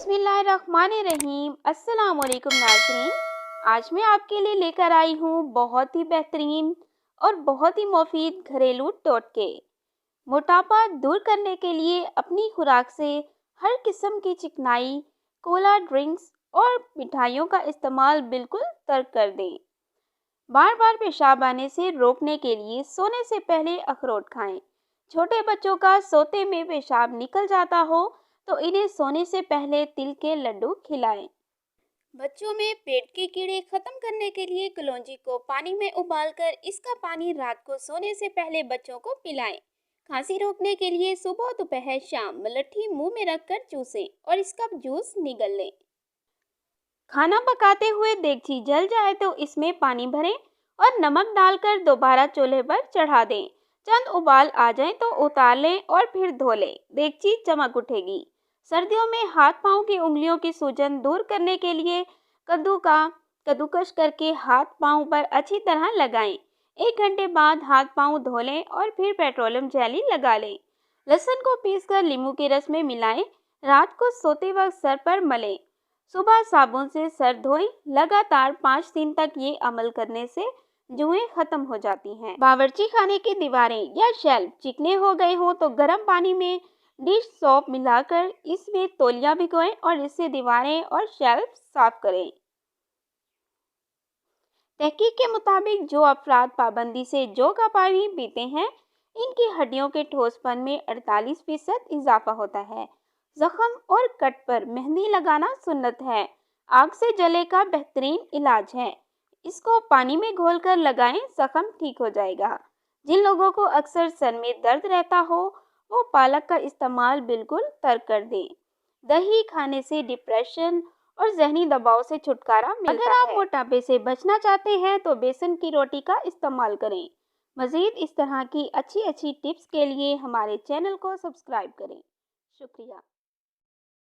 बिस्मिल्लाहिर्रहमानिर्रहीम। अस्सलाम वालेकुम नाज़रीन। आज मैं आपके लिए लेकर आई हूँ बहुत ही बेहतरीन और बहुत ही मुफीद घरेलू टोटके। मोटापा दूर करने के लिए अपनी खुराक से हर किस्म की चिकनाई, कोला ड्रिंक्स और मिठाइयों का इस्तेमाल बिल्कुल तर्क कर दें। बार बार पेशाब आने से रोकने के लिए सोने से पहले अखरोट खाएं। छोटे बच्चों का सोते में पेशाब निकल जाता हो तो इन्हें सोने से पहले तिल के लड्डू खिलाएं। बच्चों में पेट के कीड़े खत्म करने के लिए कलौंजी को पानी में उबालकर इसका पानी रात को सोने से पहले बच्चों को पिलाएं। खांसी रोकने के लिए सुबह दोपहर शाम मलट्ठी मुंह में रखकर चूसें और इसका जूस निगल लें। खाना पकाते हुए देगची जल जाए तो इसमें पानी भरें और नमक डालकर दोबारा चूल्हे पर चढ़ा दें। चंद उबाल आ जाए तो उतार लें और फिर धो लें। देगची चमक उठेगी। सर्दियों में हाथ पांव की उंगलियों की सूजन दूर करने के लिए कद्दूकस करके हाथ पांव पर अच्छी तरह लगाएं। 1 घंटे बाद हाथ पांव धो लें और फिर पेट्रोलियम जेली लगा लें। लहसुन को पीसकर नींबू के रस में मिलाएं। रात को सोते वक्त सर पर मलें। सुबह साबुन से सर धोएं। लगातार 5 दिन तक ये अमल करने से जुएं खत्म हो जाती हैं। बावर्ची खाने की दीवारें या शेल्फ चिकने हो गए हों तो गर्म पानी में डिश सोप मिलाकर इसमें तौलिया भिगोएं और इससे दीवारें और शेल्फ साफ करें। तहकीक के मुताबिक जो अफराद पाबंदी से जौ का पानी पीते हैं, इनकी हड्डियों के ठोसपन में 48% इजाफा होता है। जख्म और कट पर मेहंदी लगाना सुन्नत है। आग से जले का बेहतरीन इलाज है। इसको पानी में घोलकर लगाएं, जख्म ठीक हो जाएगा। जिन लोगों को अक्सर सर में दर्द रहता हो वो पालक का इस्तेमाल बिल्कुल तर्क कर दें। दही खाने से डिप्रेशन और जहनी दबाव से छुटकारा मिलता है। अगर आप मोटापे से बचना चाहते हैं तो बेसन की रोटी का इस्तेमाल करें। मज़ीद इस तरह की अच्छी टिप्स के लिए हमारे चैनल को सब्सक्राइब करें। शुक्रिया।